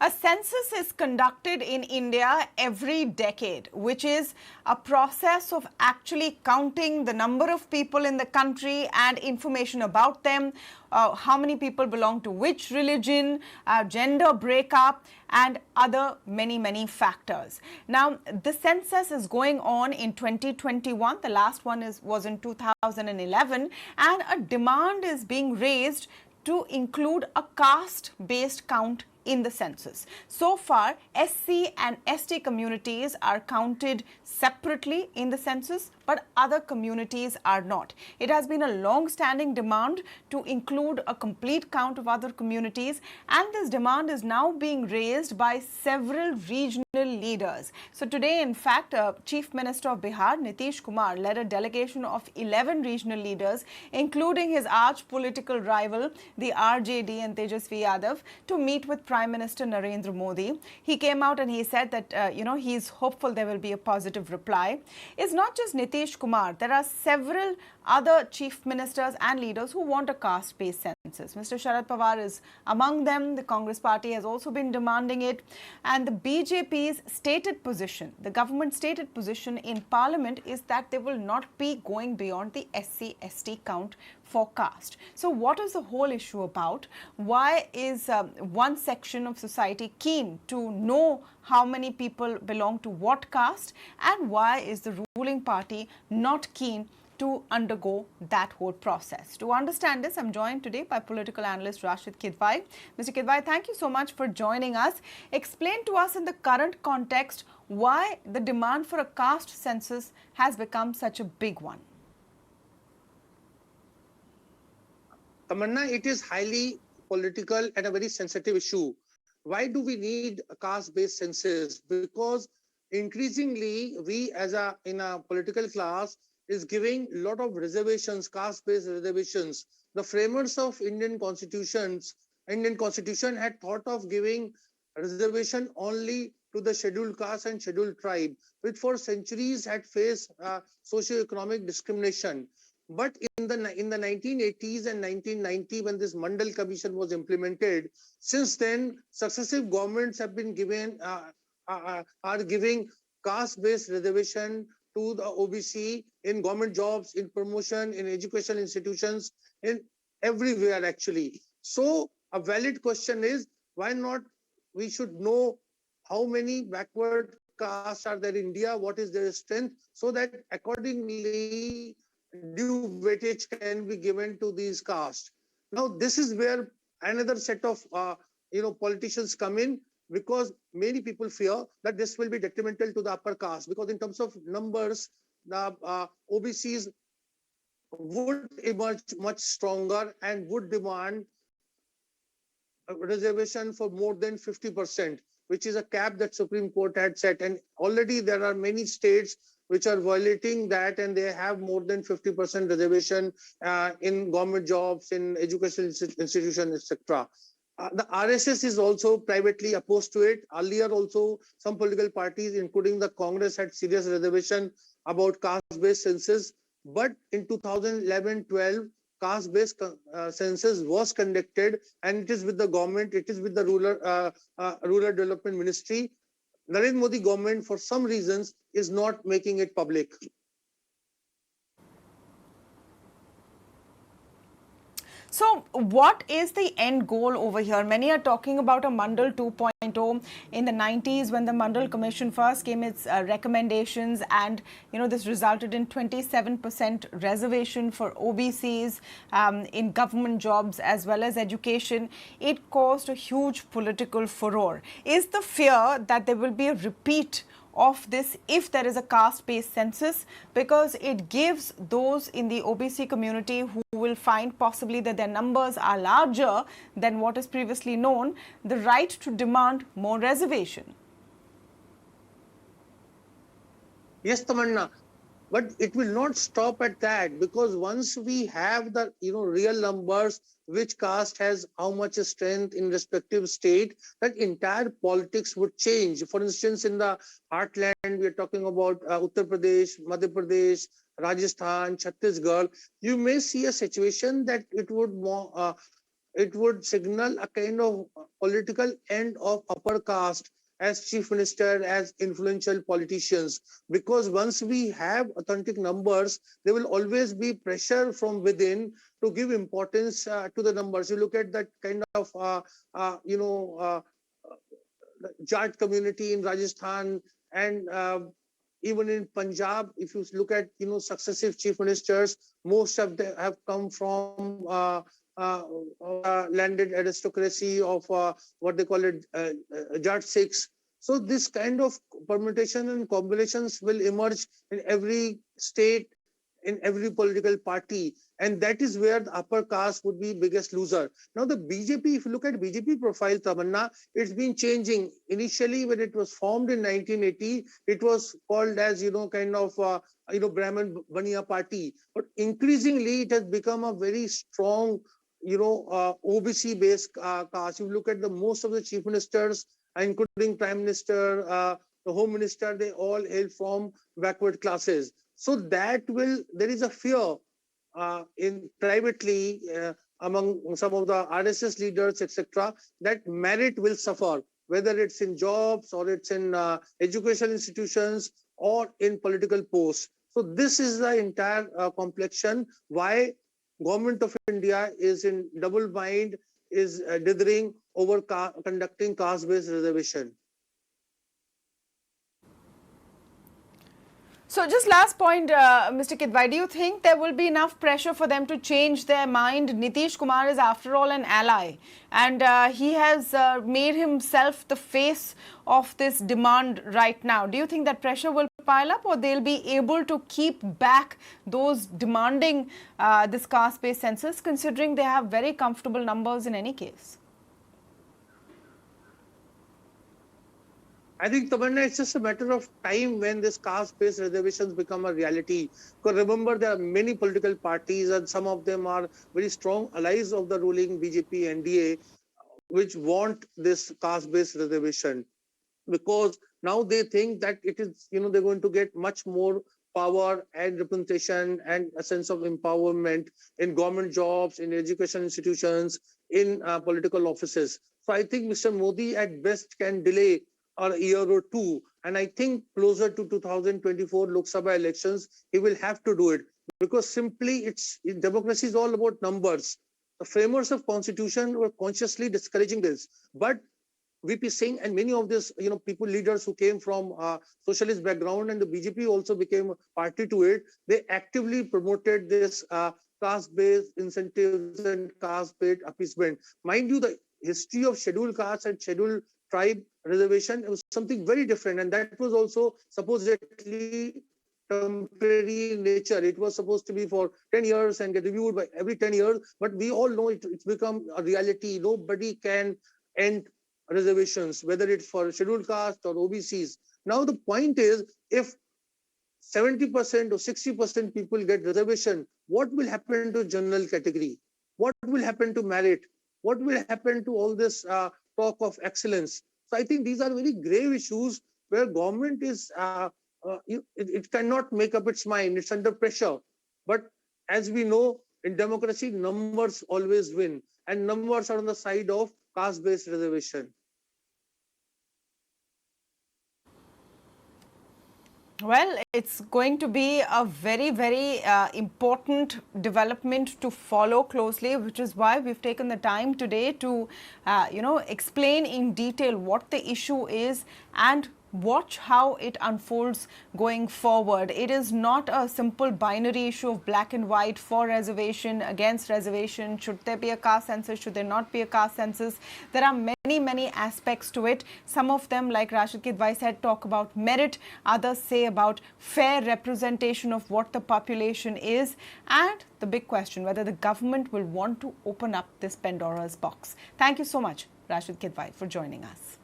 A census is conducted in India every decade, which is a process of actually counting the number of people in the country and information about them, how many people belong to which religion, gender breakup, and other many factors. Now, the census is going on in 2021. The last one was in 2011, and a demand is being raised to include a caste-based count in the census. So far, SC and ST communities are counted separately in the census, but other communities are not. It has been a long-standing demand to include a complete count of other communities, and this demand is now being raised by several regional leaders. So today, in fact, Chief Minister of Bihar, Nitish Kumar, led a delegation of 11 regional leaders, including his arch political rival, the RJD and Tejasvi Yadav, to meet with Prime Minister Narendra Modi. He came out and he said that, he's hopeful there will be a positive reply. It's not just Nitish Kumar. There are several other chief ministers and leaders who want a caste-based census. Mr. Sharad Pawar is among them. The Congress party has also been demanding it. And the BJP's stated position, the government stated position in Parliament is that they will not be going beyond the SC-ST count for caste. So what is the whole issue about? Why is one section of society keen to know how many people belong to what caste, and why is the ruling party not keen to undergo that whole process? To understand this, I'm joined today by political analyst Rasheed Kidwai. Mr. Kidwai, thank you so much for joining us. Explain to us in the current context why the demand for a caste census has become such a big one. Tamanna, it is highly political and a very sensitive issue. Why do we need a caste-based census? Because increasingly, we in a political class is giving a lot of reservations, caste-based reservations. The framers of Indian Constitution had thought of giving reservation only to the scheduled caste and scheduled tribe, which for centuries had faced socio-economic discrimination. But in the 1980s and 1990, when this Mandal Commission was implemented, since then successive governments have been are giving caste-based reservation to the OBC in government jobs, in promotion, in education institutions, in everywhere actually. So a valid question is, why not we should know how many backward castes are there in India, what is their strength, so that accordingly due weightage can be given to these castes. Now, this is where another set of politicians come in, because many people fear that this will be detrimental to the upper caste, because in terms of numbers, the OBCs would emerge much stronger and would demand a reservation for more than 50%, which is a cap that Supreme Court had set. And already there are many states which are violating that, and they have more than 50% reservation in government jobs, in education institutions, etc. The RSS is also privately opposed to it. Earlier also, some political parties, including the Congress, had serious reservation about caste-based census. But in 2011-12, caste-based census was conducted, and it is with the government, it is with the Rural Development Ministry. Narendra Modi government, for some reasons, is not making it public. So what is the end goal over here? Many are talking about a Mandal 2.0 in the 90s, when the Mandal Commission first came its recommendations, and this resulted in 27% reservation for OBCs in government jobs as well as education. It caused a huge political furore. Is the fear that there will be a repeat of this if there is a caste-based census, because it gives those in the OBC community who will find possibly that their numbers are larger than what is previously known, the right to demand more reservation? Yes, Tamanna. But it will not stop at that, because once we have the real numbers, which caste has how much strength in respective state, that entire politics would change. For instance, in the heartland, we are talking about Uttar Pradesh, Madhya Pradesh, Rajasthan, Chhattisgarh. You may see a situation that it would it would signal a kind of political end of upper caste as chief minister, as influential politicians. Because once we have authentic numbers, there will always be pressure from within to give importance to the numbers. You look at that kind of, Jat community in Rajasthan, and even in Punjab, if you look at successive chief ministers, most of them have come from landed aristocracy of what they call it, Jat Sikhs. So this kind of permutation and combinations will emerge in every state, in every political party, and that is where the upper caste would be biggest loser. Now the BJP, if you look at BJP profile, Tamanna, it's been changing. Initially, when it was formed in 1980, it was called as kind of Brahman Baniya party, but increasingly it has become a very strong OBC based caste. You look at the most of the chief ministers, including prime minister, the home minister, they all hail from backward classes. So there is a fear in privately among some of the RSS leaders, etc., that merit will suffer, whether it's in jobs or it's in educational institutions or in political posts. So this is the entire complexion why Government of India is in double mind, is dithering over conducting caste-based reservation. So just last point, Mr. Kidwai, do you think there will be enough pressure for them to change their mind? Nitish Kumar is after all an ally, and he has made himself the face of this demand right now. Do you think that pressure will pile up, or they'll be able to keep back those demanding this caste-based census, considering they have very comfortable numbers in any case? I think, Tamanna, it's just a matter of time when this caste-based reservations become a reality. Because remember, there are many political parties, and some of them are very strong allies of the ruling BJP NDA, which want this caste-based reservation. Because now they think that it is, they're going to get much more power and representation and a sense of empowerment in government jobs, in education institutions, in political offices. So I think Mr. Modi at best can delay a year or two. And I think closer to 2024 Lok Sabha elections, he will have to do it, because simply democracy is all about numbers. The framers of constitution were consciously discouraging this. But VP Singh and many of these, people, leaders who came from socialist background, and the BJP also became a party to it, they actively promoted this caste-based incentives and caste-based appeasement. Mind you, the history of scheduled caste and scheduled tribe reservation, it was something very different, and that was also supposedly temporary in nature. It was supposed to be for 10 years and get reviewed by every 10 years, but we all know it's become a reality. Nobody can end reservations, whether it's for scheduled caste or OBCs. Now the point is, if 70% or 60% people get reservation, what will happen to general category? What will happen to merit? What will happen to all this talk of excellence? So I think these are very grave issues where government is, it cannot make up its mind. It's under pressure. But as we know, in democracy, numbers always win. And numbers are on the side of caste-based reservation. Well, it's going to be a very, very important development to follow closely, which is why we've taken the time today to, explain in detail what the issue is and watch how it unfolds going forward. It is not a simple binary issue of black and white, for reservation, against reservation. Should there be a caste census? Should there not be a caste census? There are many, many aspects to it. Some of them, like Rasheed Kidwai said, talk about merit. Others say about fair representation of what the population is. And the big question, whether the government will want to open up this Pandora's box. Thank you so much, Rasheed Kidwai, for joining us.